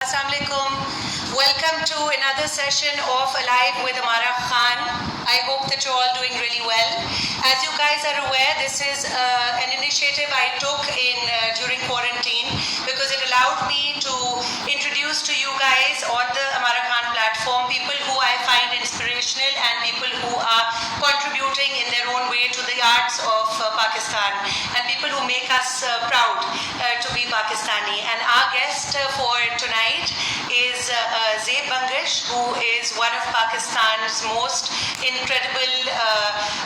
Assalamu alaikum. Welcome to another session of Alive with AMMARA Khan. I hope that you're all doing really well. As you guys are aware, this is an initiative I took during quarantine because it allowed me to introduce to you guys on the AMMARA Khan platform people who I find inspirational and people who are contributing in their own way to the arts of Pakistan and people who make us proud to be Pakistani. And our guest for tonight is ZEB, who is one of Pakistan's most incredible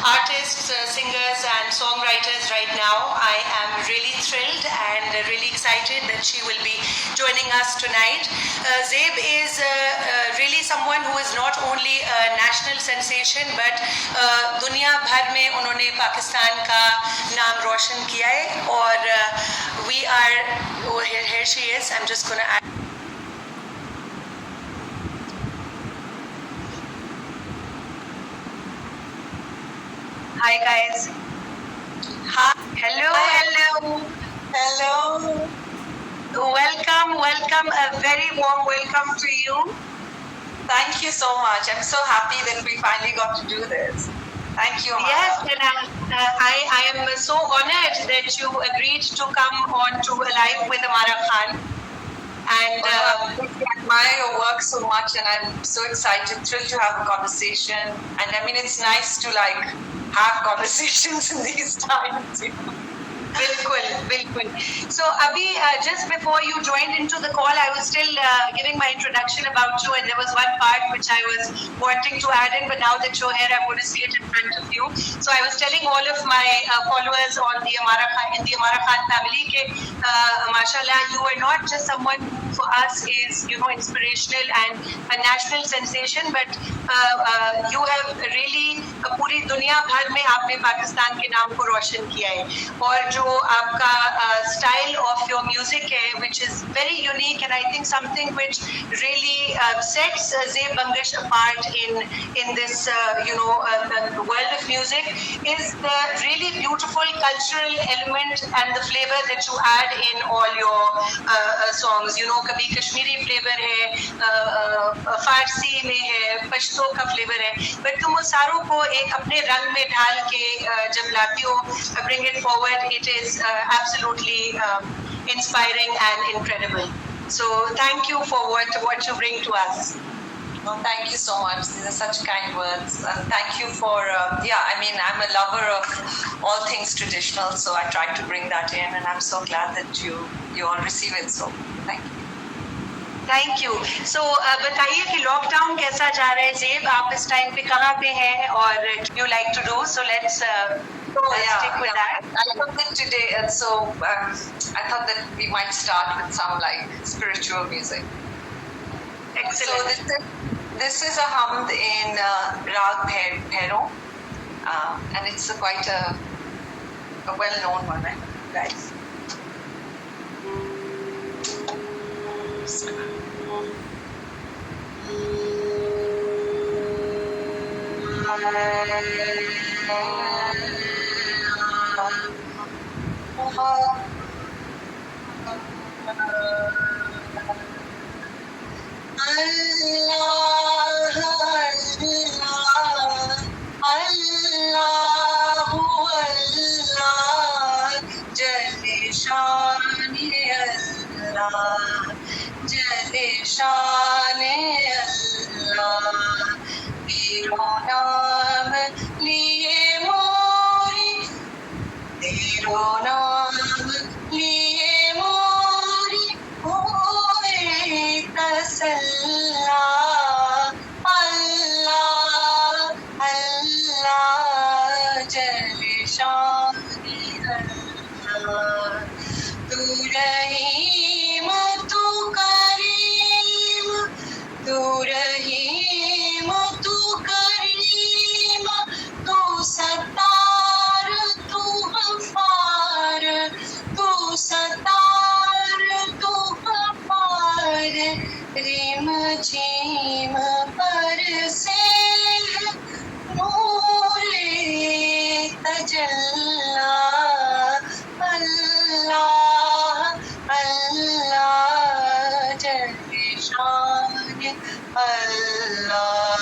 artists, singers and songwriters right now. I am really thrilled and really excited that she will be joining us tonight. ZEB is really someone who is not only a national sensation but दुनिया भर में उन्होंने पाकिस्तान का नाम रोशन किया है और we are here she is. I'm just going to add. Hi guys. Hi. Hello. Welcome. A very warm welcome to you. Thank you so much. I'm so happy that we finally got to do this. Thank you, AMMARA. Yes, and I am so honored that you agreed to come on to Alive with AMMARA Khan. And I admire your work so much, and I'm so excited, thrilled to have a conversation. And I mean, it's nice to have conversations in these times. Bilkul. So Abhi, just before you joined into the call, I was still giving my introduction about you, and there was one part which I was wanting to add in, but now that you're here, I'm going to see it in front of you. So I was telling all of my followers on the AMMARA Khan family that, mashallah, you are not just someone who for us is, inspirational and a national sensation, but you have really पूरी दुनिया भर में आपने पाकिस्तान के नाम को रोशन किया है और जो आपका style of your music है, which is very unique and I think something which really sets ZEB BANGASH apart in this world of music is the really beautiful cultural element and the flavor that you add in all your songs. कभी Kashmiri flavor है, फारसी में है, पश्तो का flavor है, but तुम उस सारों को एक अपने रंग में ढाल के जब लाती हो, bring it forward, it is absolutely inspiring and incredible. So thank you for what you bring to us. Well, thank you so much. These are such kind words. And thank you for, I'm a lover of all things traditional, so I try to bring that in, and I'm so glad that you all receive it. So thank you. Thank you. So बताइए कि lockdown कैसा जा रहा है ZEB, आप इस time पे कहाँ पे हैं और you like to do, so let's stick with that. I thought that today, I thought that we might start with some spiritual music. Excellent. So this is a hamd in Rag Bhairo, and it's quite a well-known one, right? शान अल्लाह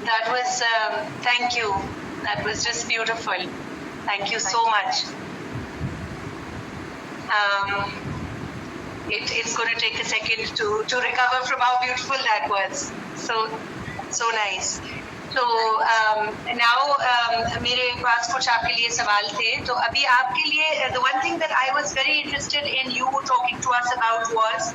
That was, thank you. That was just beautiful. Thank you so much. It's going to take a second to recover from how beautiful that was. So nice. तो now मेरे पास कुछ आपके लिए सवाल थे. तो अभी आपके लिए the one thing that I was very interested in you talking to us about was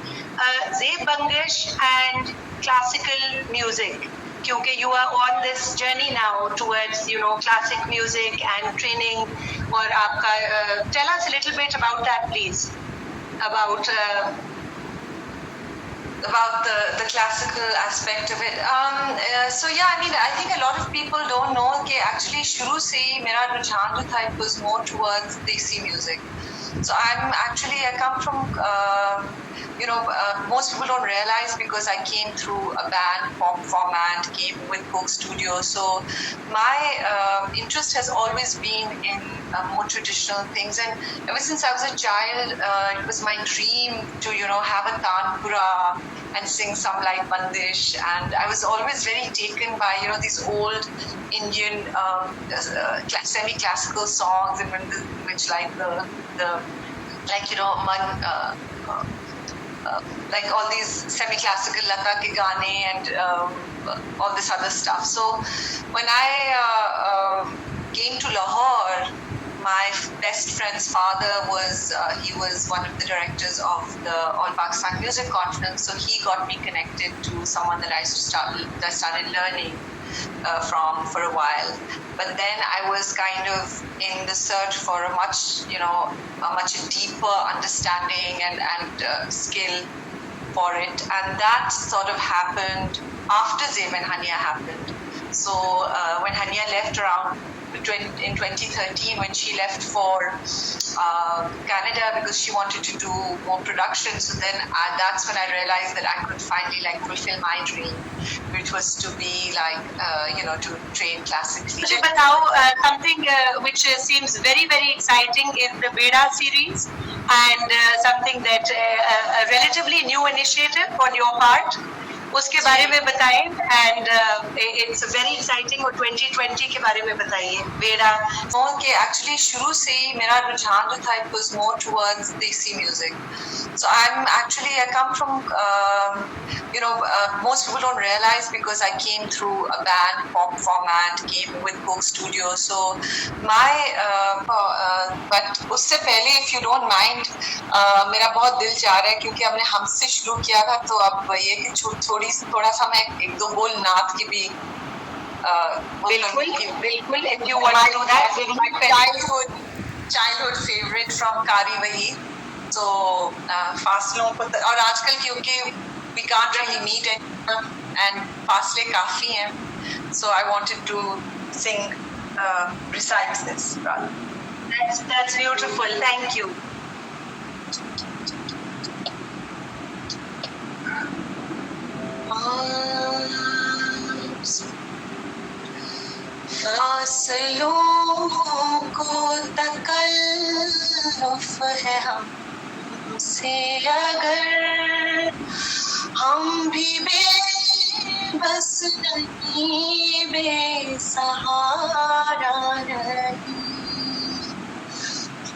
ZEB BANGASH and classical music. क्योंकि you are on this journey now towards classic music and training. और आपका tell us a little bit about that, please. About the classical aspect of it. So yeah, I mean, I think a lot of people don't know that actually शुरू से ही मेरा रुझान जो था, it was more towards Desi music. So I come from most people don't realize because I came through a band pop format, came with Coke Studio. So my interest has always been in more traditional things, and ever since I was a child, it was my dream to have a tanpura and sing some light bandish, and I was always very taken by these old Indian semi-classical songs, in which like like all these semi-classical Lata ke gaane and all this other stuff. So when I came to Lahore, my best friend's father was he was one of the directors of the All Pakistan Music Conference. So he got me connected to someone that I started learning from for a while. But then I was kind of in the search for a much deeper understanding and skill for it, and that sort of happened after ZEB and Hania happened. So when Hania left around in 2013, when she left for Canada because she wanted to do more production, so then that's when I realized that I could finally fulfill my dream, which was to be to train classically. मुझे बताओ something which seems very very exciting in the BEDA series, and something that a relatively new initiative on your part. उसके बारे में बताएं, and it's very exciting. और 2020 के बारे में बताइए. बेड़ा कि actually शुरू से ही मेरा रुझान जो था, it was more towards Desi music. So I come from most people don't realize because I came through a band pop format, came with Coke Studio. So my but उससे पहले, if you don't mind, मेरा बहुत दिल चाह रहा है क्योंकि हमने हमसे शुरू किया था, तो अब ये कि थोड़ा सा मैं एक दो बोल नात की भी बिल्कुल if you want to do that. childhood favorite from Kari Wahi. So फासलों को और आजकल क्योंकि we can't really meet and फासले काफी हैं, so I wanted to sing recite this rather. That's beautiful. Thank you. फासलों को तकल्लुफ़ है हमसे, अगर हम भी बेबस नहीं, बेसहारा नहीं,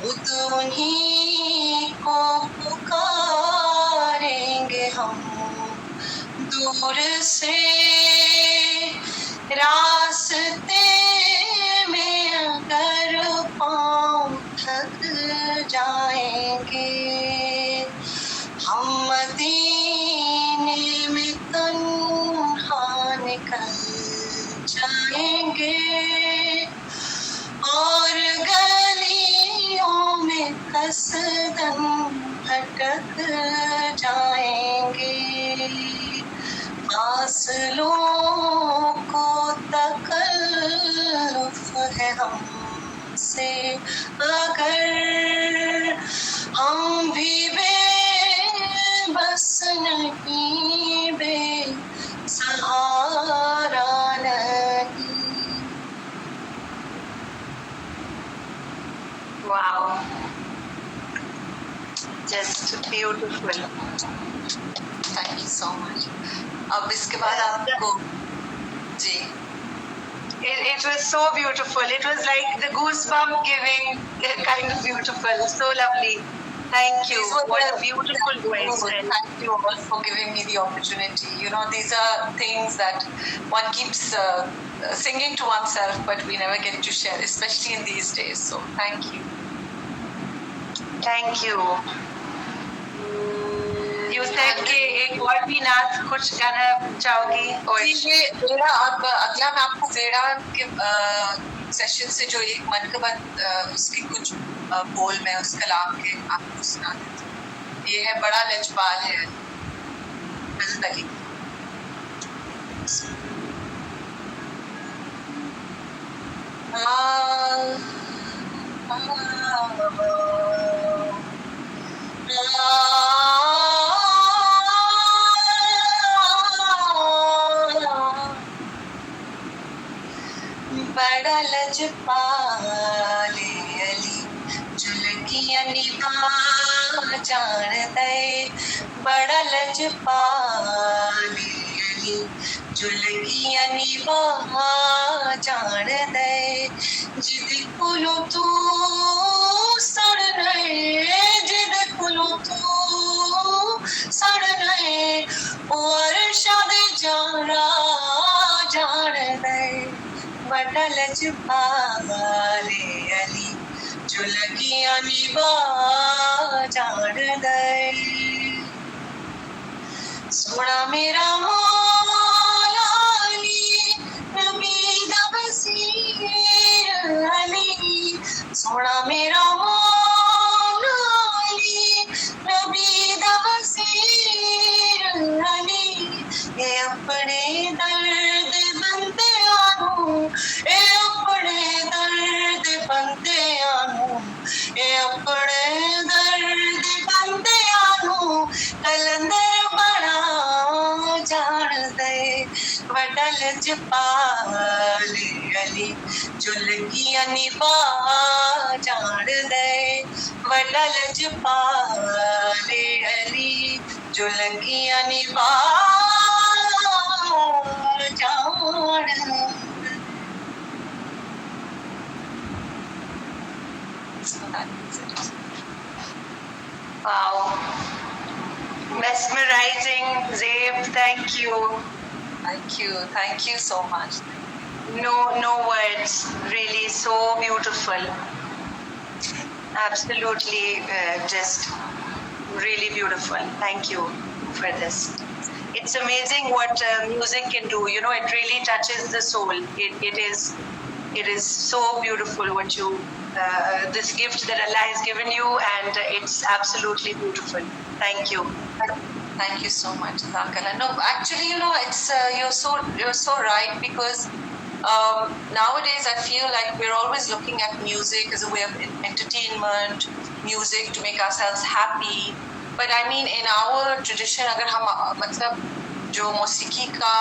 खुद उन्हीं को पुकारेंगे हम दूर से, रास्ते में अगर पाँव थक जाएंगे, हम मदीने में तन्हा निकल जाएंगे, और गलियों में कसदम भटक फसलों को तकल्लुफ है हमसे, अगर हम भी बेबस नहीं, बेसहारा नहीं। Wow. Just beautiful. Thank you so much. अब इसके बाद आपको जी It was so beautiful. It was like the goosebump giving kind of beautiful. So lovely. Thank you. These were What a the- beautiful voice. Thank you all for giving me the opportunity. You know, these are things that one keeps singing to oneself, but we never get to share, especially in these days. So thank you. Thank you. You said कि एक और भी नाच कुछ गाना चाहोगी और जी, ये मेरा अब अगला मैं आपको वेड़ा के सेशन से जो एक मन की बात उसकी कुछ बोल मैं उस कलाम के आपको सुना देती हूँ। ये है बड़ा लजपाल है अली। बड़ा लजपाले अली झुलकियां निभा जान दे, बड़ा लजपाले अली झुलकियां निभा जान दे, जिद कोलो तू सड़ रहे, जिद कोलो तू सड़ रहे, और शादी जाना जान दे, बड़ा लजपाले अली झुलकियां निभा जान दे। सोना मेरा मौला अली नबी दा वसीर अली, सोना मेरा मौला अली नबी दा वसीर अली, ये अपने दर्द बंदे आनू, ये अपने दर्द बंदे आनू, ये अपने दर्द बंदे आनू, कलंदर बड़ा जान दे, बड़ा लजपाले अली झुलकियां निभा जान दे, बड़ा लजपाले अली झुलकियां निभा जान दे। wow, mesmerizing. ZEB, thank you. Thank you so much. No words. Really, so beautiful. Absolutely, just really beautiful. Thank you for this. It's amazing what music can do. You know, it really touches the soul. It is so beautiful what you this gift that Allah has given you, and it's absolutely beautiful. Thank you. Thank you so much, Jazakallah. No, actually, you know, it's you're so right, because nowadays I feel like we're always looking at music as a way of entertainment, music to make ourselves happy. But I mean, in our tradition, अगर हम मतलब जो मौसीकी का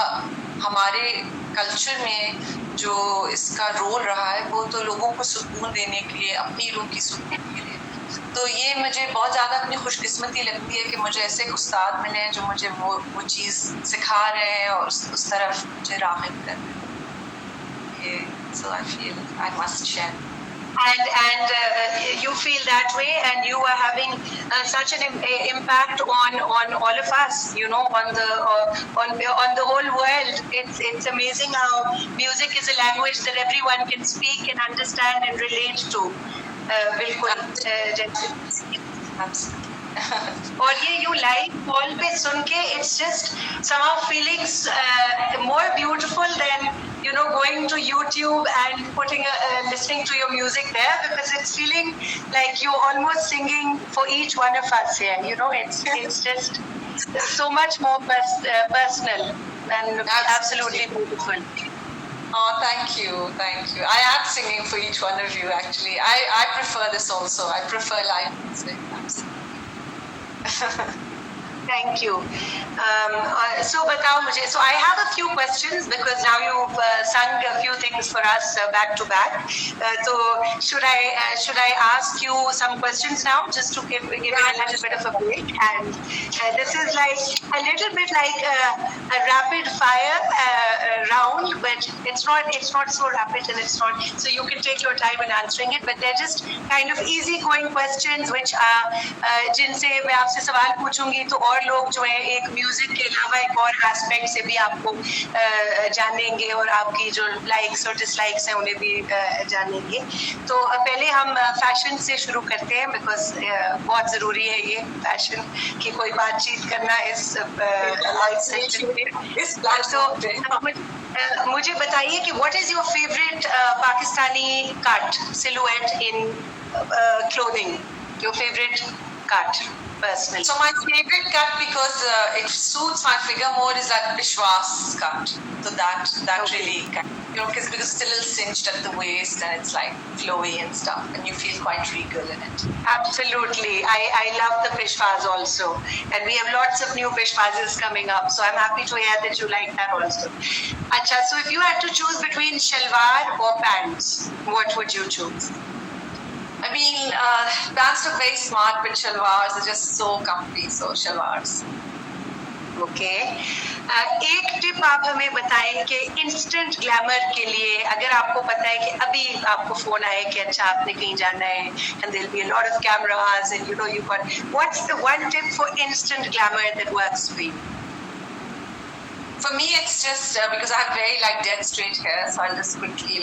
हमारे culture में जो इसका role रहा है, वो तो लोगों को सुकून देने के लिए, अपनी रूह की सुकून के लिए। तो ये मुझे बहुत ज़्यादा अपनी खुशकिस्मती लगती है कि मुझे ऐसे एक उस्ताद मिले हैं जो मुझे वो चीज़ सिखा रहे हैं और उस तरफ मुझे राग़िब कर रहे हैं। So I feel I must share. And you feel that way, and you are having such an impact on all of us, you know, on the whole world. It's amazing how music is a language that everyone can speak and understand and relate to. बिल्कुल Absolutely. और ये you live call पे सुन के it's just somehow feeling more beautiful than going to YouTube and listening to your music there, because it's feeling like you're almost singing for each one of us here. It's just so much more personal and absolutely beautiful. Oh, thank you. I am singing for each one of you, actually. I prefer this also. I prefer live music. Thank you. So बताओ मुझे. So I have a few questions because now you've sung a few things for us back to back. So should I ask you some questions now, just to give you a little bit of a break? And this is like a little bit like a rapid fire round, but it's not so rapid, and it's not, so you can take your time in answering it. But they're just kind of easy going questions, which जिनसे मैं आपसे सवाल पूछूंगी तो और लोग जो है एक म्यूजिक के अलावा एक और एस्पेक्ट से भी आपको जानेंगे, और आपकी जो लाइक्स और डिसलाइक्स हैं उन्हें भी जानेंगे. तो पहले हम फैशन से शुरू करते हैं, बिकॉज बहुत ज़रूरी है ये फैशन की कोई बातचीत करना इस लाइव सेक्शन में. तो मुझे बताइए कि what is your favourite Pakistani cut silhouette in clothing, your favourite cut personally? So my favorite cut, because it suits my figure more, is that Vishwas cut. So that Okay. really, because it's a little cinched at the waist and it's like flowy and stuff, and you feel quite regal in it. Absolutely. I love the peshwaz also, and we have lots of new peshwazes coming up, so I'm happy to hear that you like that also. Acha, so if you had to choose between shalwar or pants, what would you choose? I mean, pants look very smart, but shalwars are just so comfy, so shalwars. Okay. एक tip आप हमें बताएं कि instant glamour के लिए, अगर आपको पता है कि अभी आपको फोन आए कि अच्छा आपने कहीं जाना है and there'll be a lot of cameras and you've got, what's the one tip for instant glamour that works for you? For me, it's just because I have very dead straight hair, so I'll just quickly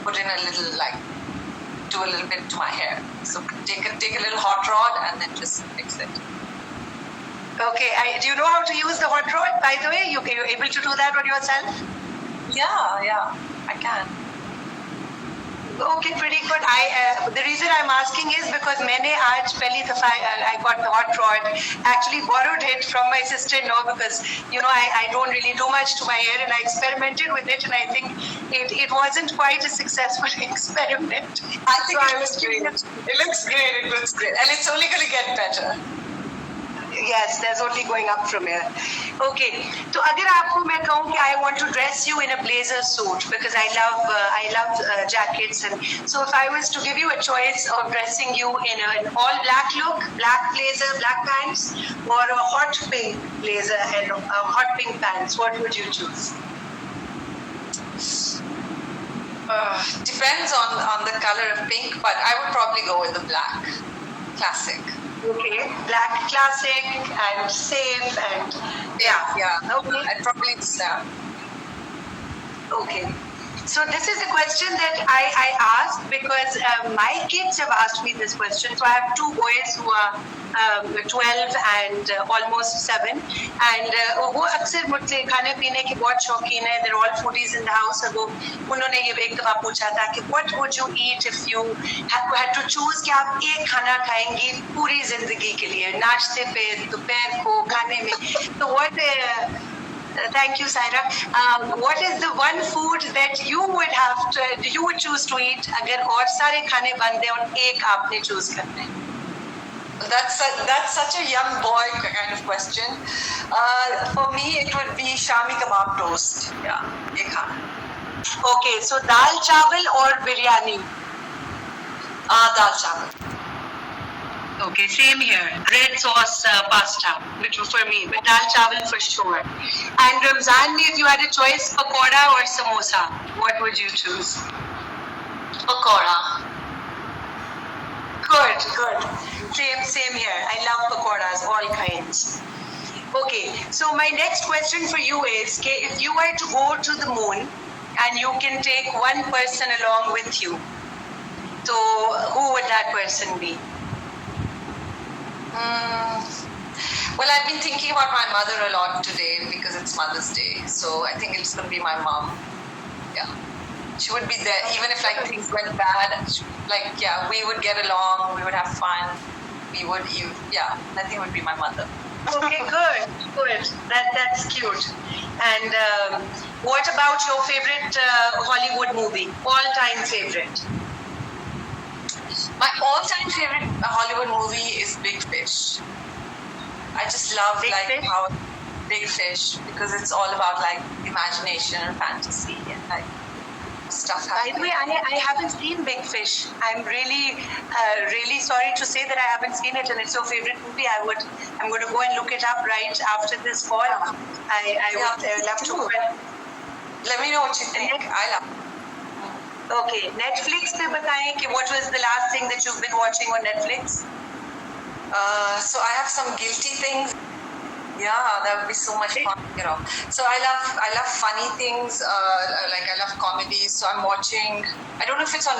put in a little do a little bit to my hair. So take a little hot rod and then just fix it. Okay. Do you know how to use the hot rod, by the way? You're able to do that on yourself? Yeah, I can. Okay, pretty good. The reason I'm asking is because मैंने आज पहली दफा I got the hot rod, actually borrowed it from my sister-in-law, because I don't really do much to my hair, and I experimented with it, and I think it wasn't quite a successful experiment. I think it looks great. It looks great, and it's only going to get better. Yes, there's only going up from here. Okay, तो अगर आपको मैं कहूँ कि I want to dress you in a blazer suit, because I love jackets, and so if I was to give you a choice of dressing you in an all black look, black blazer, black pants, or a hot pink blazer and hot pink pants, what would you choose? Depends on the color of pink, but I would probably go with the black, classic. Okay, black classic and safe and yeah. Okay. I'd probably Okay. So this is a question that I asked because my kids have asked me this question. So I have two boys who are 12 and almost 7, and वो अक्सर मुझसे खाने पीने की बहुत शौकीन है. They're all foodies in the house. और वो उन्होंने ये एक दफा पूछा था कि what would you eat if you had to choose कि आप एक खाना खाएंगी पूरी जिंदगी के लिए, नाश्ते पे, दोपहर को, खाने में. So what? Thank you, Saira. What is the one food that you would choose to eat अगर और सारे खाने बंद हैं और एक आपने choose करना है? That's such a young boy kind of question. For me, it would be shami kebab toast. Yeah, ये खाना. Okay, so dal chawal or biryani? Dal chawal. Okay, same here. Red sauce pasta, which was for me, but dal chawal for sure. And Ramzan, if you had a choice, pakoda or samosa, what would you choose? Pakoda. Good. Same here. I love pakodas, all kinds. Okay, so my next question for you is, if you were to go to the moon and you can take one person along with you, so who would that person be? Well, I've been thinking about my mother a lot today because it's Mother's Day. So I think it's going to be my mom. Yeah. She would be there even if like things went bad. We would get along. We would have fun. I think it would be my mother. Okay, good. That's cute. And what about your favorite Hollywood movie? All-time favorite? My all-time favorite Hollywood movie is Big Fish. I just love how Big Fish, because it's all about like imagination and fantasy and like stuff By the happening. way, I haven't seen Big Fish. I'm really sorry to say that I haven't seen it, and it's your favorite movie. I'm going to go and look it up right after this call. I would love to. Let me know what you think. I love it. Okay, Netflix पे बताएं कि what was the last thing that you've been watching on Netflix? So I have some guilty things. Yeah, that would be so much fun, So I love funny things. I love comedies. So I'm watching. I don't know if it's on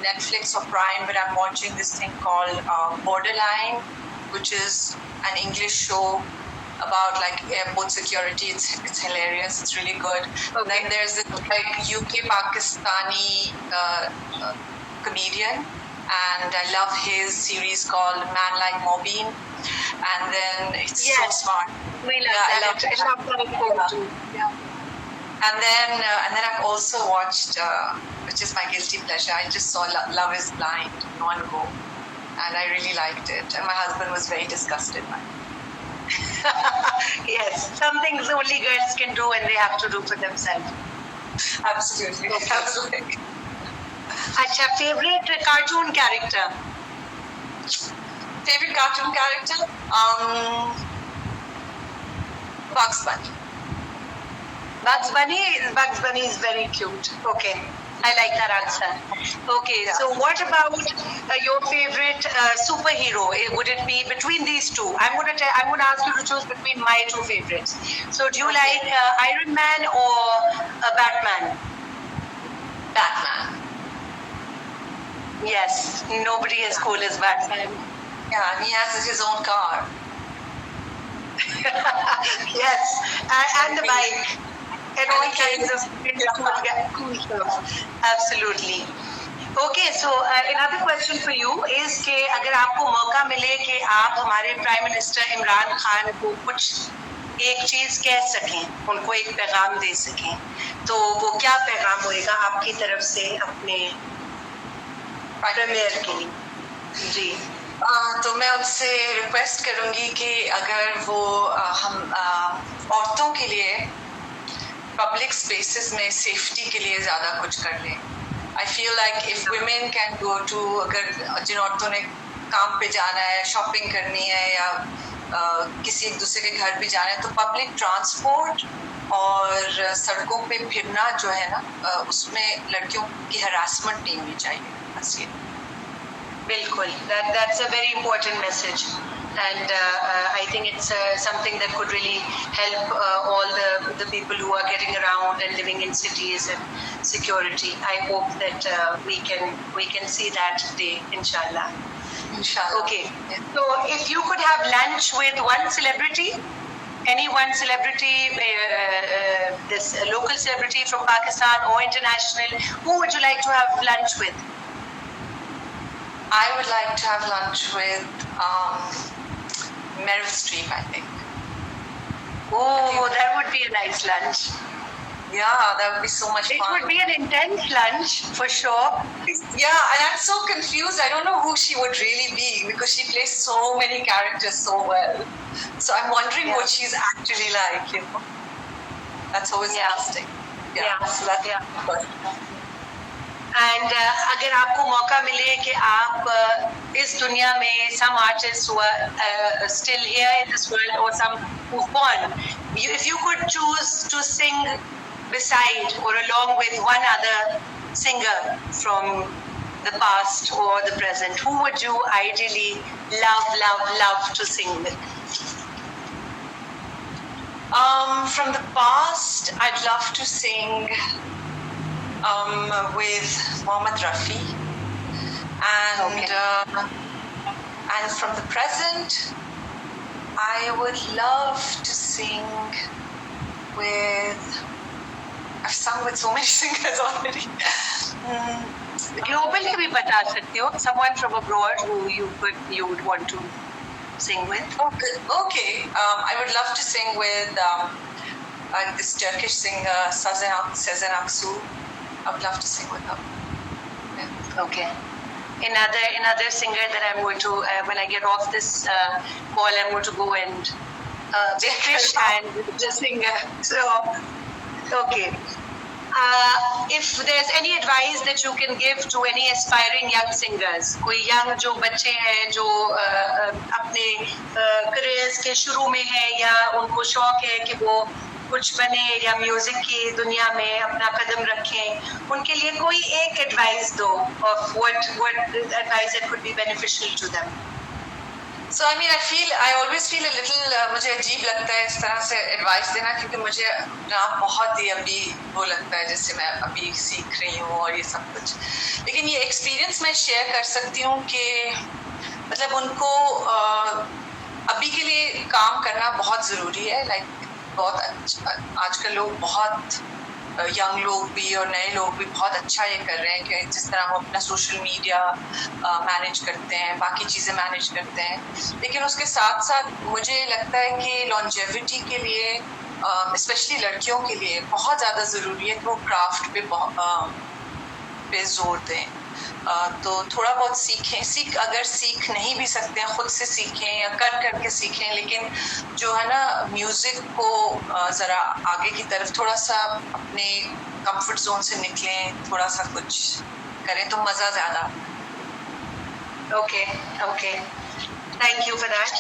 Netflix or Prime, but I'm watching this thing called Borderline, which is an English show about like airport security. It's hilarious. It's really good. Okay. Then there's this like UK Pakistani comedian, and I love his series called Man Like Mobeen. And then it's so smart. We love that. I love that too. Yeah. And then I've also watched, which is my guilty pleasure. I just saw Love Is Blind in one go, and I really liked it. And my husband was very disgusted by it. Yes, some things only girls can do and they have to do for themselves. Absolutely. Okay. Absolutely. Acha, favorite cartoon character? Favorite cartoon character? Bugs Bunny. Bugs Bunny is very cute. Okay, I like that answer. Okay, so what about your favorite superhero? Would it be between these two? I'm gonna ask you to choose between my two favorites. So do you like Iron Man or Batman? Batman. Yes, nobody as cool as Batman. Yeah, and he has his own car. Yes, and the bike. And all kinds of cool stuff. Absolutely. Okay, so another question for you is कि अगर आपको मौका मिले कि आप हमारे prime minister Imran Khan को कुछ एक चीज कह सकें, उनको एक पैगाम दे सकें, तो वो क्या पैगाम होएगा आपकी तरफ से अपने प्रीमियर के लिए? जी. तो मैं उनसे रिक्वेस्ट करूंगी कि अगर वो हम औरतों के लिए पब्लिक स्पेसेस में सेफ्टी के लिए ज़्यादा कुछ कर लें. I feel like if women can go to, अगर जिन औरतों ने काम पे जाना है, शॉपिंग करनी है या किसी एक दूसरे के घर भी जाना है, तो पब्लिक ट्रांसपोर्ट और सड़कों पे फिरना जो है ना, उसमें लड़कियों की हरासमेंट नहीं होनी चाहिए. बस ये. बिल्कुल. That's a very important message. And I think it's something that could really help all the people who are getting around and living in cities and security. I hope that we can see that day, inshallah. Inshallah. Okay. So if you could have lunch with one celebrity, any one celebrity, this local celebrity from Pakistan or international, who would you like to have lunch with? I would like to have lunch with Meryl Streep, I think. Oh, that would be a nice lunch. Yeah, that would be so much fun. It would be an intense lunch, for sure. Yeah, and I'm so confused. I don't know who she would really be because she plays so many characters so well. So I'm wondering what she's actually like, you know. That's always interesting. Yeah. So that's good. And अगर आपको मौका मिले कि आप इस दुनिया में some artists who are still here in this world or some who've gone, if you could choose to sing beside or along with one other singer from the past or the present, who would you ideally love to sing with? From the past, I'd love to sing with Mohammed Rafi, and And from the present, I would love to sing with. I've sung with so many singers already. Global के भी बता सकते हो. Someone from abroad who you would want to sing with. Okay. I would love to sing with this Turkish singer Sezen Aksu. I would love to sing with her. Yeah. Okay. Another singer that I'm going to when I get off this call, I'm going to go and Turkish and the singer. So okay. If there's any advice that you can give to any aspiring young singers, कोई young जो बच्चे हैं जो अपने careers के शुरू में हैं या उनको शौक है कि वो कुछ बने या म्यूजिक की दुनिया में अपना कदम रखें, उनके लिए कोई एक advice दो of what advice that could be beneficial to them. So I mean, I always feel a little मुझे अजीब लगता है इस तरह से एडवाइस देना, क्योंकि मुझे ना बहुत ही अभी वो लगता है जैसे मैं अभी सीख रही हूँ और ये सब कुछ. लेकिन ये एक्सपीरियंस मैं शेयर कर सकती हूँ कि मतलब उनको अभी के लिए काम करना बहुत ज़रूरी है. लाइक बहुत आजकल लोग बहुत यंग लोग भी और नए लोग भी बहुत अच्छा ये कर रहे हैं कि जिस तरह वो अपना सोशल मीडिया मैनेज करते हैं, बाकी चीज़ें मैनेज करते हैं. लेकिन उसके साथ साथ मुझे लगता है कि लॉन्जेविटी के लिए स्पेशली लड़कियों के लिए बहुत ज़्यादा ज़रूरी है कि वो क्राफ्ट पे जोर दें. तो थोड़ा बहुत सीखें. अगर सीख नहीं भी सकते हैं, ख़ुद से सीखें या करके सीखें. लेकिन जो है ना म्यूज़िक को ज़रा आगे की तरफ थोड़ा सा अपने कंफर्ट जोन से निकलें, थोड़ा सा कुछ करें तो मज़ा ज़्यादा. Okay. Thank you for that.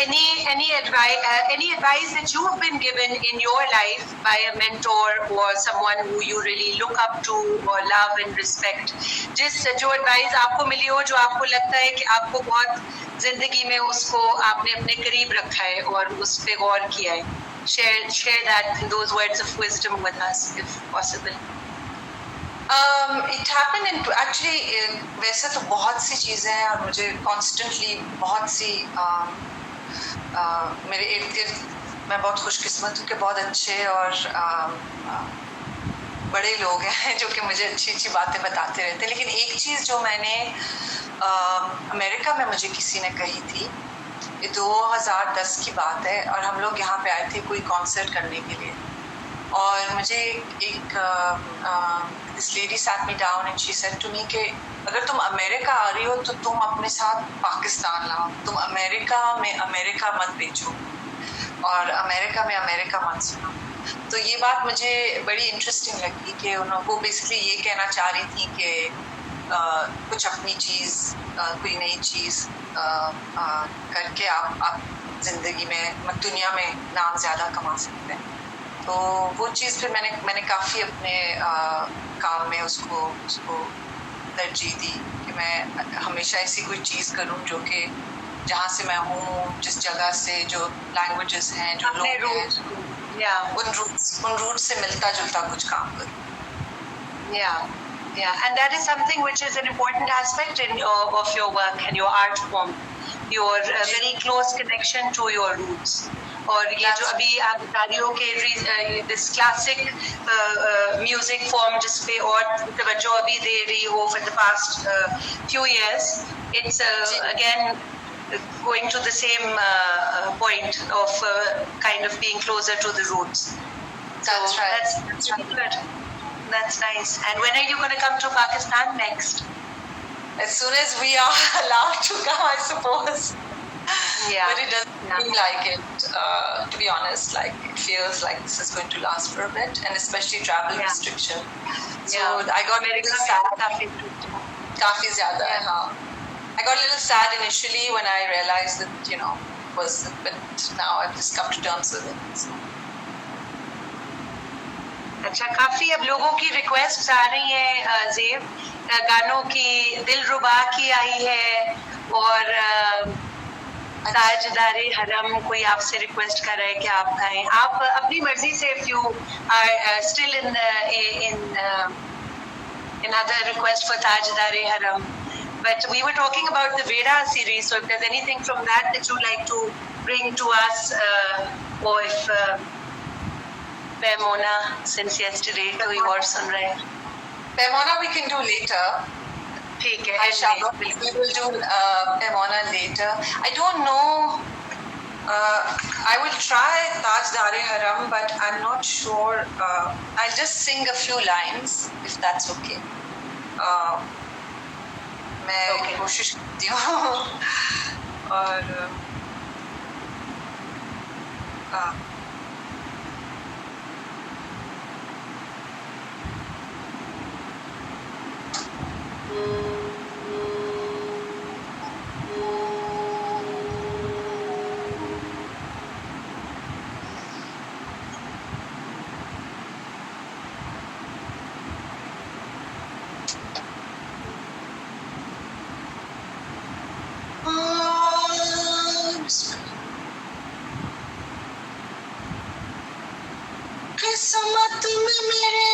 Any advice that you have been given in your life by a mentor or someone who you really look up to or love and respect? जो advice आपको मिली हो, जो आपको लगता है कि आपको बहुत जिंदगी में उसको आपने अपने करीब रखा है और उस पे गौर किया है. Share that, those words of wisdom with us, if possible. It happened in actually वैसे तो बहुत सी चीज़ें हैं और मुझे constantly बहुत सी मेरे इर्द गिर्द मैं बहुत खुशकिस्मत हूँ कि बहुत अच्छे और बड़े लोग हैं जो कि मुझे अच्छी बातें बताते रहते हैं. लेकिन एक चीज़ जो मैंने अमेरिका में मुझे किसी ने कही थी, ये 2010 की बात है और हम लोग यहाँ पे आए थे कोई कॉन्सर्ट करने के लिए. और मुझे एक this lady sat me down and she said to me कि अगर तुम अमेरिका आ रही हो तो तुम अपने साथ पाकिस्तान लाओ. तुम अमेरिका में अमेरिका मत बेचो और अमेरिका में अमेरिका मत सुनो. तो ये बात मुझे बड़ी इंटरेस्टिंग लगी कि उनको बेसिकली ये कहना चाह रही थी कि कुछ अपनी चीज़, कोई नई चीज़ करके आप ज़िंदगी में दुनिया में नाम ज़्यादा कमा सकते हैं. तो वो चीज़ फिर मैंने काफ़ी अपने काम में उसको तरजीह दी कि मैं हमेशा ऐसी कोई चीज़ करूं जो कि जहाँ से मैं हूँ, जिस जगह से जो लैंग्वेजेस हैं, जो लोग हैं, उन रूट्स से मिलता जुलता कुछ काम करूं. Yeah, and that is something which is an important aspect of your work and your art form, your very close connection to your roots. और ये जो अभी आप बता रही हो कि this classic music form जिस पे और तवज्जो अभी दे रही हो for the past few years, it's again going to the same point of kind of being closer to the roots. That's so right. That's really good. That's nice. And when are you going to come to Pakistan next? As soon as we are allowed to come, I suppose. Yeah. But it doesn't seem like it, to be honest. Like it feels like this is going to last for a bit, and especially travel restriction. So I got a little sad. काफी ज़्यादा है, हाँ. I got a little sad initially when I realized that it was, but now I've just come to terms with it. So. अच्छा, काफी अब लोगों की request आ रही है ज़ेब, गानों की. दिलरुबा की आई है और ताजदारे हरम कोई आपसे रिक्वेस्ट कर रहा है कि आप गाएं. आप अपनी मर्जी से, if you are still in other request for ताजदारे हरम, But we were talking about the Veda series, so if there's anything from that that you'd like to bring to us, or if Mona, since yesterday to your sunrise. Mona we can do later. Okay, we will do Mona later. I don't know. I will try Tajdare Haram, but I'm not sure. I'll just sing a few lines, if that's okay. मैं कोशिश करती हूँ और किस्मत में मेरे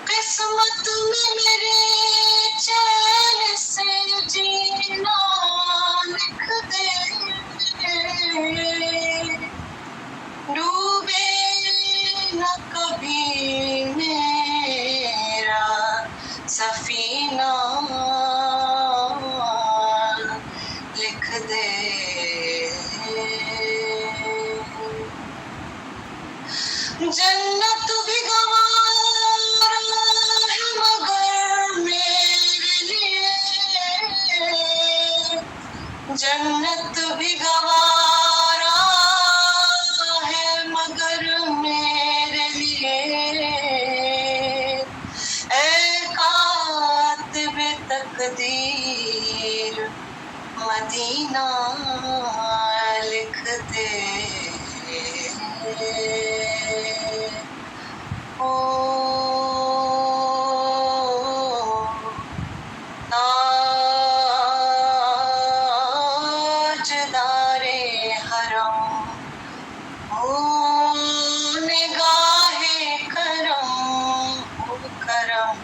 किस्मत में मेरे चैन से जीना लिख दे डूबे न कभी मेरा सफीना लिख दे जन्नत भी गवारा है मगर मेरे लिए जन्नत भी गवारा है मगर मेरे लिए ऐ कातिब तकदीर मदीना लिख दे ओ ताजदारे हरम ओ निगाहे करम ओ करम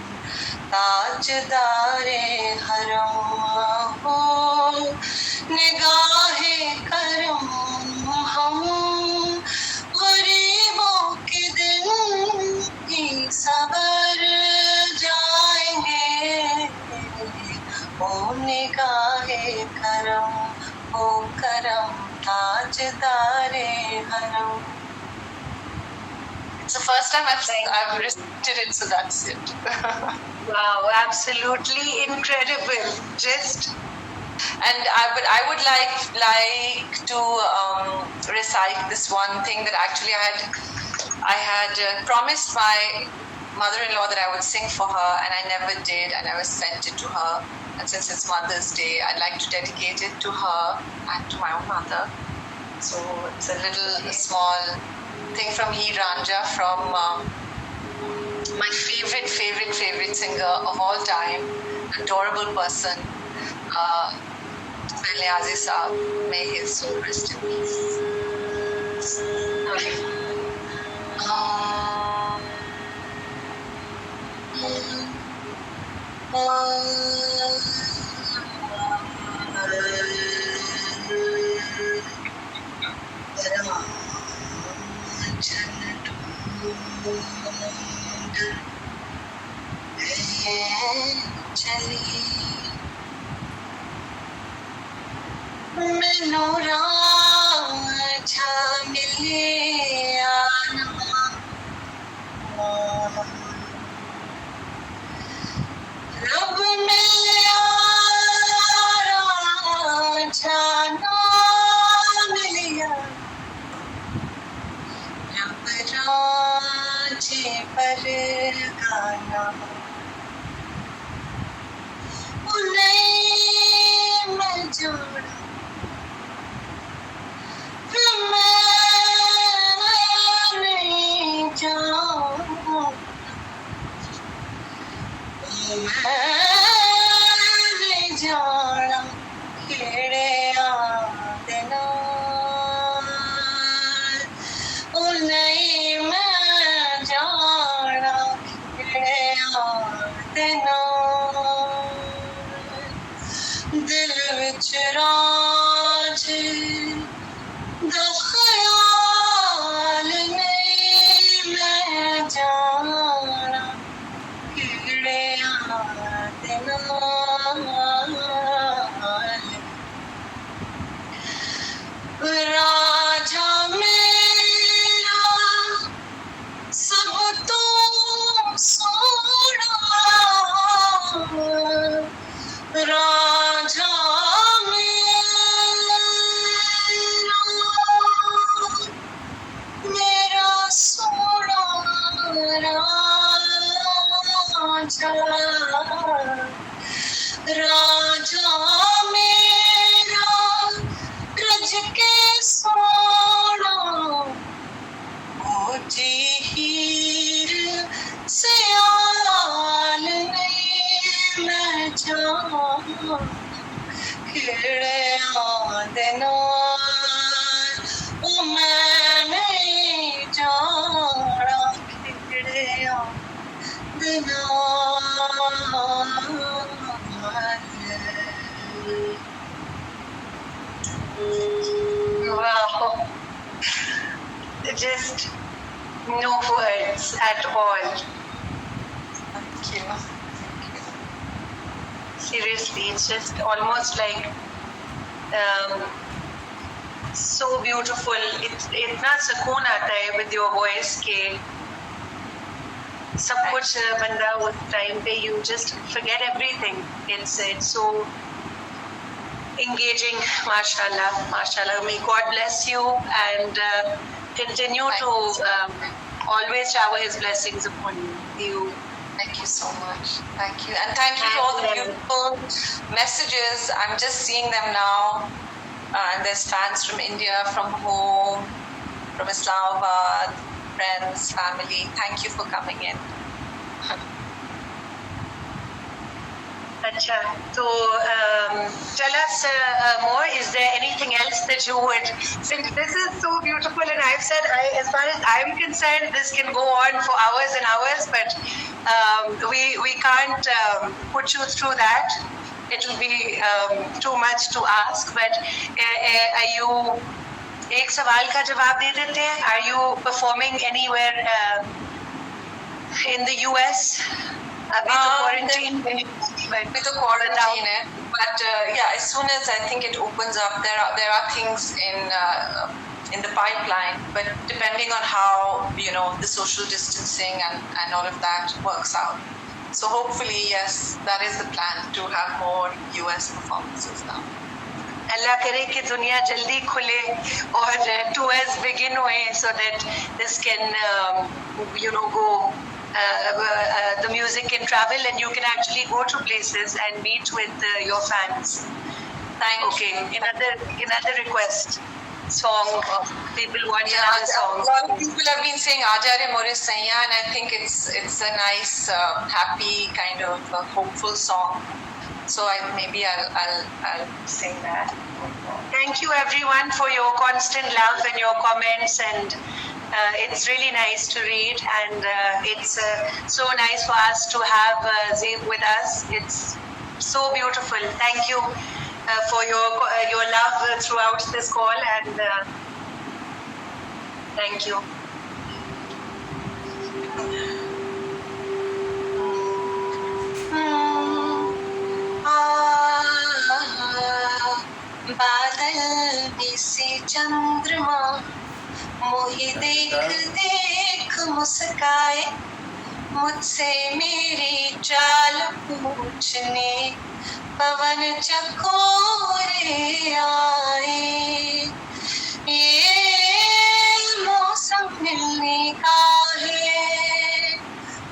ताजदारे हरम हो निगाहे करम हम गरीबों के दिन ही सबर जाएंगे ओ निगाहे करम ओ करम ताजदारे हरम. It's the first time I've recited it, so that's it. Wow, absolutely incredible. Just and I would like to recite this one thing that actually I had promised my mother-in-law that I would sing for her, and I never did. I never sent it to her. And since it's Mother's Day, I'd like to dedicate it to her and to my own mother. So it's a little small thing from Heer Ranja, from my favorite singer of all time, adorable person, Liazi Saab. May his soul rest in peace. Okay. चली मैनू राझा मिले आना रब मिलिया राझा ना मिलिया रब राझे पर गाना उन्हें मैं जोड़ा जाना खेड़े आदना नहीं मैं दिल विच राज दा ख्याल नहीं मैं जाना किड़ियां दे नाल राजा मेरा सब तो सोना राजा मेरा सोना राजा राजा मेरा रज के सोना ऊंची हीर से आल नहीं मैं जाना खिड़े आंदे नाल ओ मैं नहीं जाना खिड़े आंदे Wow. Just no words at all. Thank you. Seriously, it's just almost like so beautiful. इतना सुकून आता है with your voice के सब कुछ बंदा उस time पे you just forget everything. It's so engaging. Mashallah, mashallah. May God bless you and continue to always shower His blessings upon you. Thank you so much. Thank you. And thank you for all the beautiful messages. I'm just seeing them now. And there's fans from India, from home, from Islamabad, friends, family. Thank you for coming in. Acha, so tell us more. Is there anything else that you would? Since this is so beautiful, and I've said, as far as I'm concerned, this can go on for hours and hours, but we can't put you through that. It will be too much to ask. But are you? एक सवाल का जवाब दे देते हैं. Are you performing anywhere in the US? अभी तो quarantine में. With the quarantine, but yeah, as soon as I think it opens up, there are things in the pipeline. But depending on how the social distancing and all of that works out, so hopefully yes, that is the plan to have more US performances now. अल्लाह करे कि दुनिया जल्दी खुले और tours begin हुए so that this can go. The music can travel and you can actually go to places and meet with your fans. Thank you. Another request song. People want another song. A lot of people have been saying "Aaja Re More Saiya," and I think it's a nice, happy kind of hopeful song. So I'll sing that. Thank you everyone for your constant love and your comments, and it's really nice to read, and it's so nice for us to have ZEB with us. It's so beautiful. Thank you for your love throughout this call, and thank you. बादल से चंद्रमा मोहि देख देख मुस्काए मुझसे मेरी चाल पूछने पवन चकोरे आए ये मौसम मिलने का है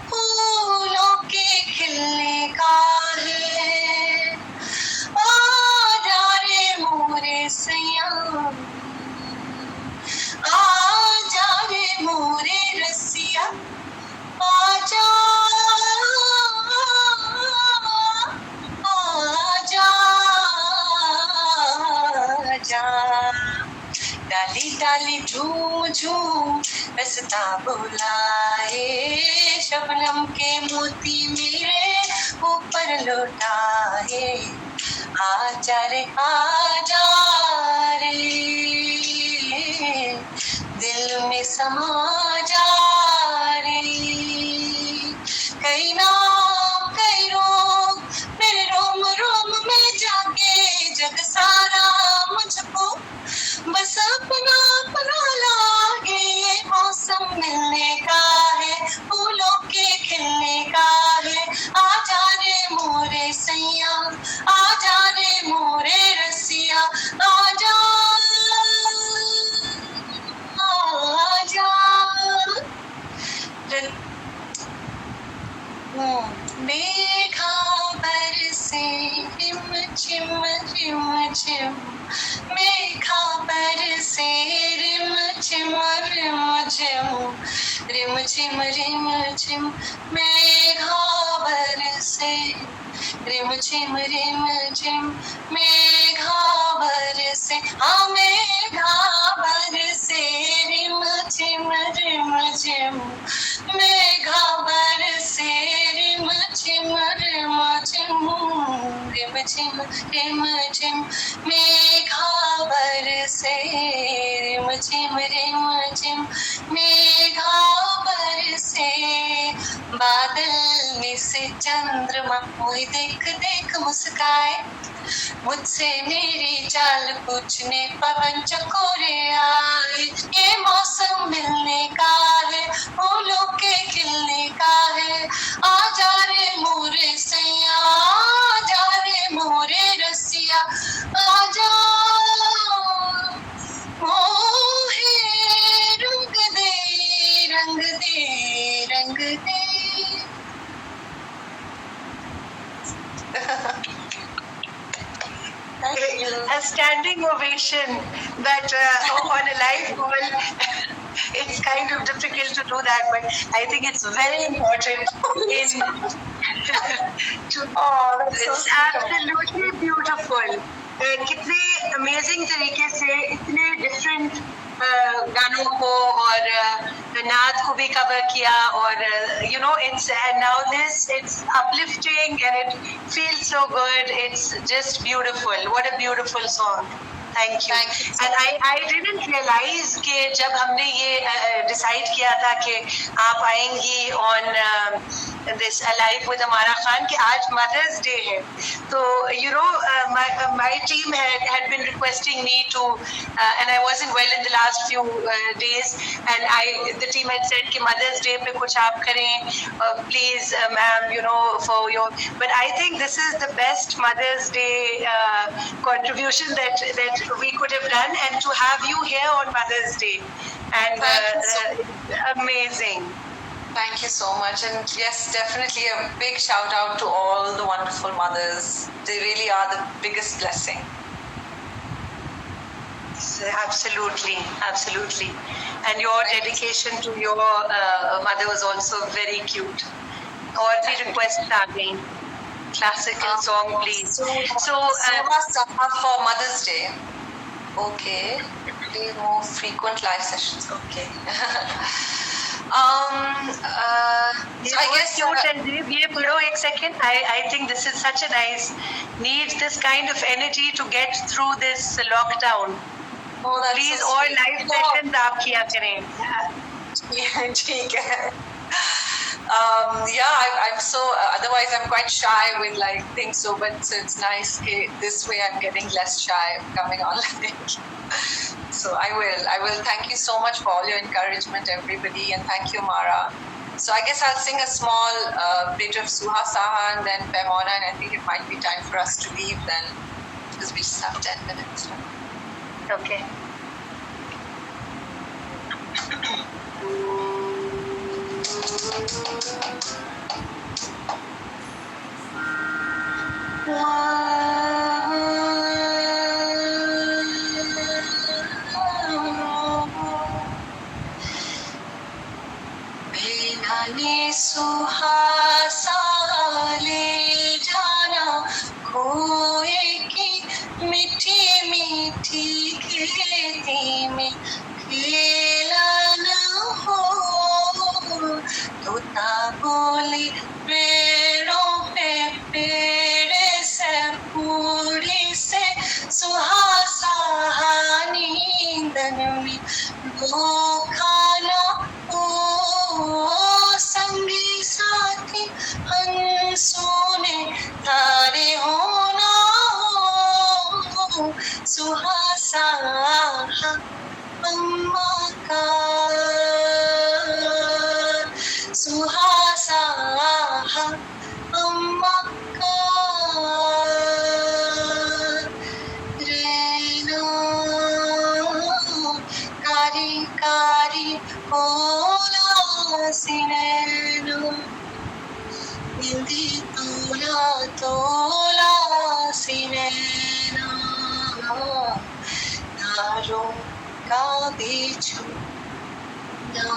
फूलों के खिलने का है आजा रे मोरे सैया आजा रे मोरे रसिया आजा आजा आजा डाली डाली झूम झूम रसता बुलाए शबनम के मोती मेरे ऊपर लौटाए आजा रे आजा रे, दिल में समा जा रे, कई नाम कई रोग मेरे रोम रोम में जाके जग सारा मुझको बस अपना अपना लागे, ये मौसम मिलने का है, फूलों के खिलने का है, आजा रे मोरे सैया, आजा रे मोरे रसिया, आजा आजा। मेघा बरसे रिम झिम रिम झिम, मेघा बरसे रिम झिम रिम झिम, रिम झिम रिम झिम, मेघा बरसे रिम झिम मेघा बरसे, हाँ मेघा बरसे रिम झिम मेघा बरसे रिम झिम मेघा बरसे रिम झिम मेघा बरसे, बादल में से चंद्रमा कोई देख देख मुस्काए, मुझसे मेरी चाल पूछने पवन चकोरे आए, ये मौसम मिलने का है, फूलों के खिलने का है, आजा रे मोरे सैया, आजा रे मोरे रसिया, आजा मोहे रंग दे रंग दे रंग दे। A standing ovation that on a live call. It's kind of difficult to do that, but I think it's very important. It's absolutely beautiful. कितने amazing तरीके से इतने different गानों को और नाद को भी cover किया और you know it's and now this it's uplifting and it feels so good. It's just beautiful. What a beautiful song. Thank you. And I didn't realize कि जब हमने ये decide किया था कि आप आएंगी on this Alive with Ammara Khan कि आज Mother's Day है, तो you know my team had been requesting me to and I wasn't well in the last few days and the team had said कि Mother's Day पे कुछ आप करें please ma'am, you know, for your, but I think this is the best Mother's Day contribution that we could have done, and to have you here on Mother's Day and amazing. Thank you so much, and yes, definitely a big shout out to all the wonderful mothers. They really are the biggest blessing. Absolutely, absolutely. And your dedication to your mother was also very cute. Or the request again. Classical song, please. So for Mother's Day. Okay. Play more frequent live sessions. Okay. So I guess ये पढ़ो एक second. I think this is such a nice, needs this kind of energy to get through this lockdown. Oh, that's please so all sweet. live sessions आप किया करें. ठीक है. I'm so otherwise I'm quite shy with like things, so it's nice this way I'm getting less shy coming on live. So I will thank you so much for all your encouragement, everybody, and thank you, Mara. So I guess I'll sing a small bit of Suha Saha and then Pemona, and I think it might be time for us to leave then, because we just have 10 minutes. Okay. भेनाने Suhasa ले जाना खोए की मीठी मीठी खेती में खेला न हो, तोता बोले पेड़ों पे पेड़ से फूल वो खाना ओ संगी साथी हंसों ने तारे होना हो सुहासा अम्मा का सुहासा अम्मा का कारी कारी ओला सिनेनो निंदी तोला तोला सिनेनो तारों का बिछू ना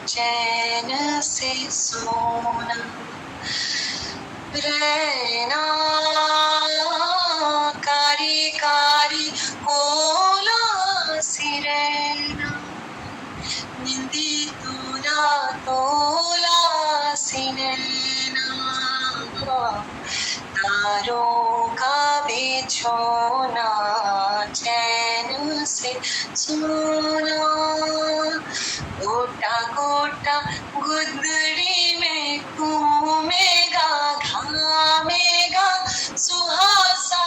चैन से सोना रहना कारी कारी ओला सिरेना निंदी तोला तोला सिनेना तारों का बिछोना चैन से सोना गोटा गोटा गुदड़ी में घूमेगा घामेगा सुहासा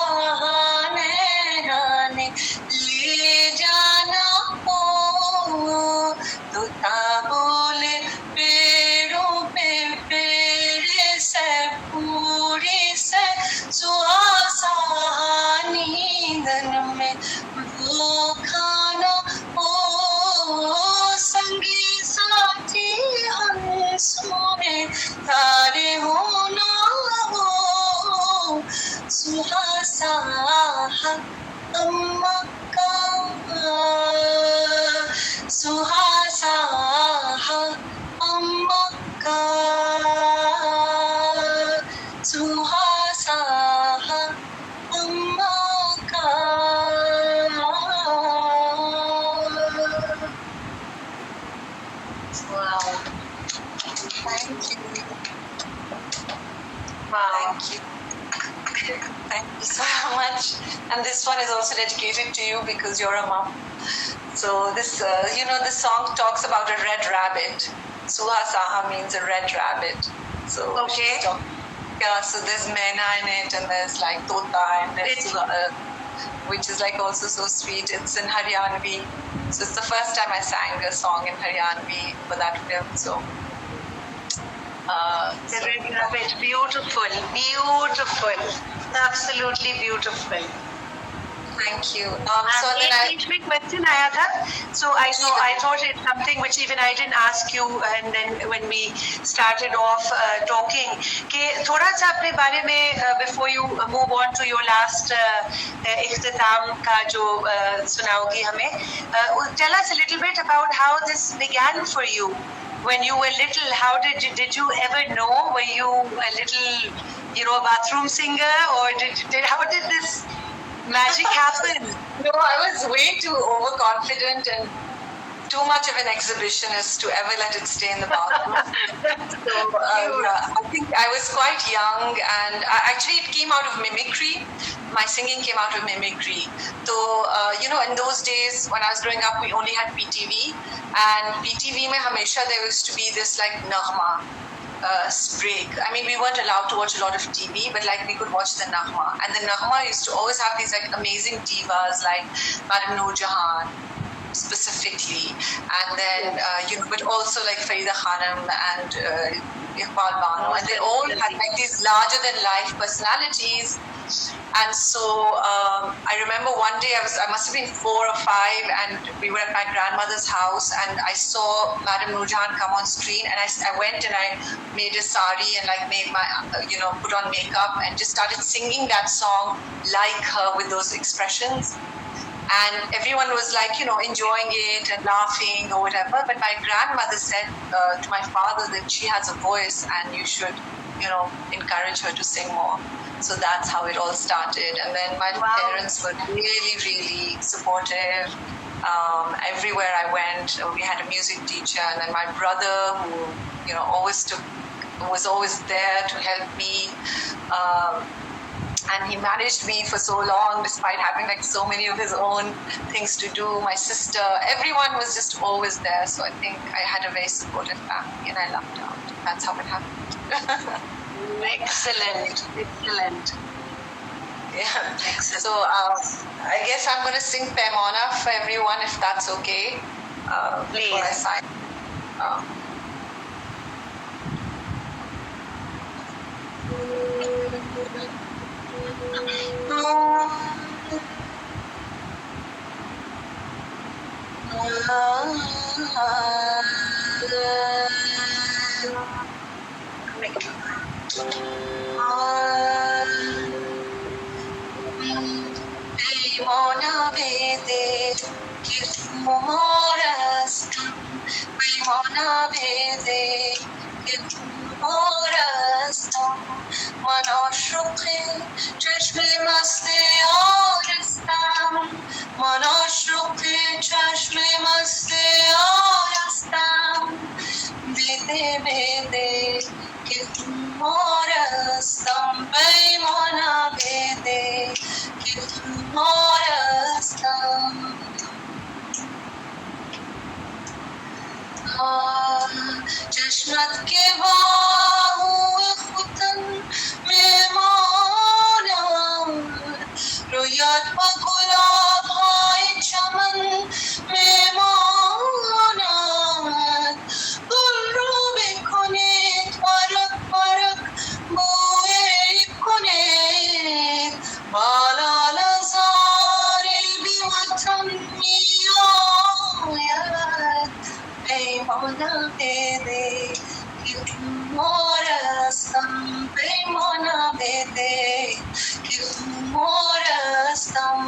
नैना ले जाना हो तोता बोले पेड़ों पे पेड़े से पूरी से सुहासा नींदन में वो खाना हो संगी साथी हंसों में तारे होना हो सुहासा अम्मा का सुहासा अम्मा का सुहासा अम्मा का Wow. Thank you. Wow. Thank you. Thank you so much. And this one is also dedicated to you because you're a mom. So this, this song talks about a red rabbit. Suhasaha means a red rabbit. So Okay. Yeah, so there's Mena in it and there's like Tota and there's which is like also so sweet. It's in Haryanvi. So it's the first time I sang a song in Haryanvi for that film. So The red rabbit, beautiful, beautiful, absolutely beautiful. thank you. So एक में question आया था. So I thought it's something which even I didn't ask you, and then when we started off talking, कि थोड़ा सा अपने बारे में before you move on to your last इख्तिताम का जो सुनाओगी हमें, tell us a little bit about how this began for you. When you were little, how did you ever know? Were you a little, bathroom singer, or how did this magic happen? No, I was way too overconfident and too much of an exhibitionist to ever let it stay in the bathroom. I think I was quite young, and actually it came out of mimicry. My singing came out of mimicry. So, in those days when I was growing up, we only had PTV, and PTV mein hamesha there used to be this like naghma break. I mean, we weren't allowed to watch a lot of TV, but like we could watch the naghma, and the naghma used to always have these like amazing divas like Madam Noor Jahan specifically, and then but also like Farida Khanum and Iqbal Bano, and they all had like these larger than life personalities. And so I remember one day I must have been 4 or 5, and we were at my grandmother's house, and I saw Madam Noor Jahan come on screen, and I went and I made a sari and like made my put on makeup and just started singing that song like her with those expressions. And everyone was like, enjoying it and laughing or whatever. But my grandmother said to my father that she has a voice and you should, encourage her to sing more. So that's how it all started. And then my parents were really, really supportive. Everywhere I went, we had a music teacher. And then my brother, who, was always there to help me. and he managed me for so long despite having like so many of his own things to do. My sister, everyone was just always there. So I think I had a very supportive family and I lucked out. That's how it happened. Excellent. Yeah. So I guess I'm going to sing Paimona for everyone if that's okay. Please. Before I sign. Paimona vede che morastam, Paimona vede che morastam, manoshruqe chashme maste orastam, manoshruqe chashme maste orastam, vede vede che morastam, Paimona vede che morastam. चश्मत के बाहों खुतन में मौना रोयात गुलाब आए चमन में मौना गुल्रू बिखुने परक परक बुए खुने माला लजारे बिवतन मियायत Paimona vede que morastam, Paimona vede que morastam,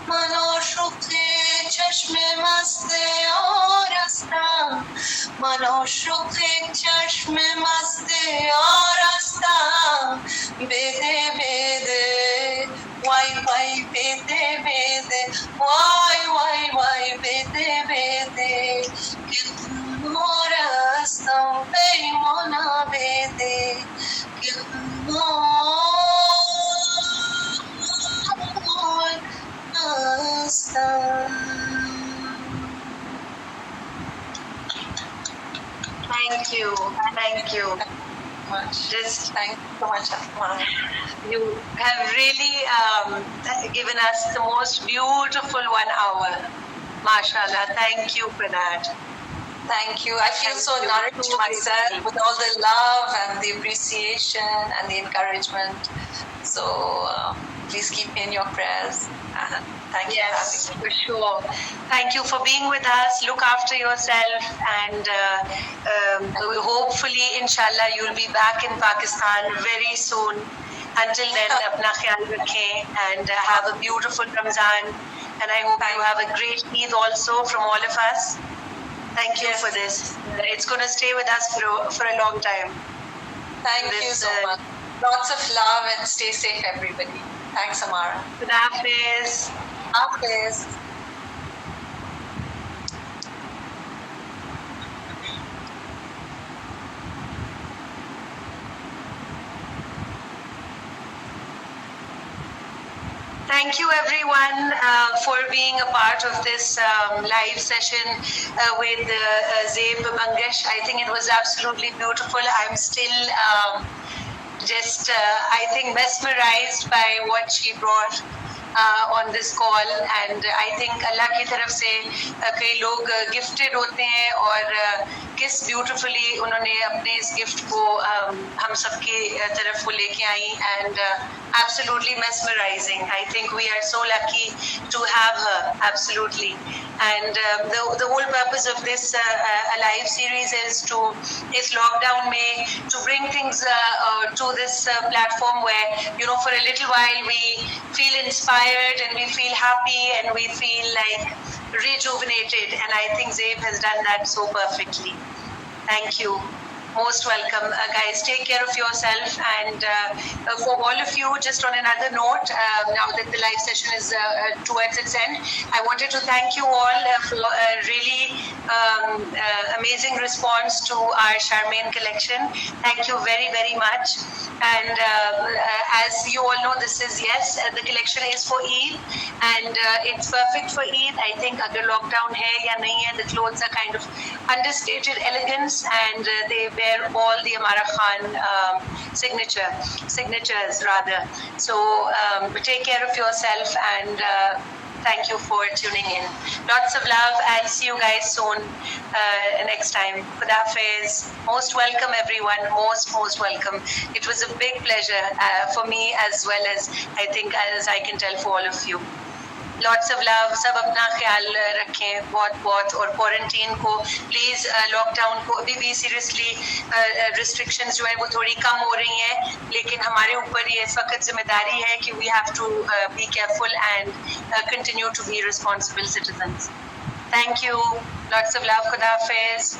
manoshruqe chashme maste orastam, manoshruqe chashme maste orastam, vede vede, why vede vede, why vede vede. Morastam, Paimona vede que morastam. Thank you. Just thank you so much, Amma. You have really given us the most beautiful 1 hour. MashaAllah. Thank you for that. Thank you. I feel so nourished myself with all the love and the appreciation and the encouragement. So please keep me in your prayers. And thank you. Yes, for sure. Thank you for being with us. Look after yourself, and hopefully, inshallah, you'll be back in Pakistan very soon. Until then, apna khayal rakhein and have a beautiful Ramzan. And I hope you have a great Eid also from all of us. Thank you for this. It's going to stay with us for a long time. Thank you so much. Lots of love and stay safe, everybody. Thanks, Ammara. Good Hafiz. Hafiz. Thank you everyone for being a part of this live session with ZEB BANGASH. I think it was absolutely beautiful. I'm still just, I think, mesmerized by what she brought on this call, and I think Allah की तरफ से कई लोग gifted होते हैं और किस beautifully उन्होंने अपने इस gift को हम सबके तरफ वो लेके आई, and absolutely mesmerizing. I think we are so lucky to have her, absolutely. And the whole purpose of this live series is to, इस lockdown में, to bring things to this platform where, you know, for a little while we feel inspired and we feel happy and we feel like rejuvenated, and I think ZEB has done that so perfectly. Thank you. Most welcome. Guys, take care of yourself. And for all of you, just on another note, now that the live session is towards its end, I wanted to thank you all for a really amazing response to our Charmaine collection. Thank you very, very much. And as you all know, this is, yes, the collection is for Eid, and it's perfect for Eid. I think agar lockdown hai ya nahi hai, the clothes are kind of understated elegance, and they wear all the AMMARA Khan signatures rather. So take care of yourself, and thank you for tuning in. Lots of love, and see you guys soon next time. Khuda Hafiz. Most welcome, everyone. Most welcome. It was a big pleasure for me, as well as I think, as I can tell, for all of you. Lots of love. सब अपना ख्याल रखें बहुत और quarantine को please lockdown को अभी भी सीरियसली रिस्ट्रिक्शंस जो है वो थोड़ी कम हो रही हैं, लेकिन हमारे ऊपर ये इस वक्त जिम्मेदारी है कि we have to be careful and continue to be responsible citizens. Thank you. Lots of love. खुदा हाफिज.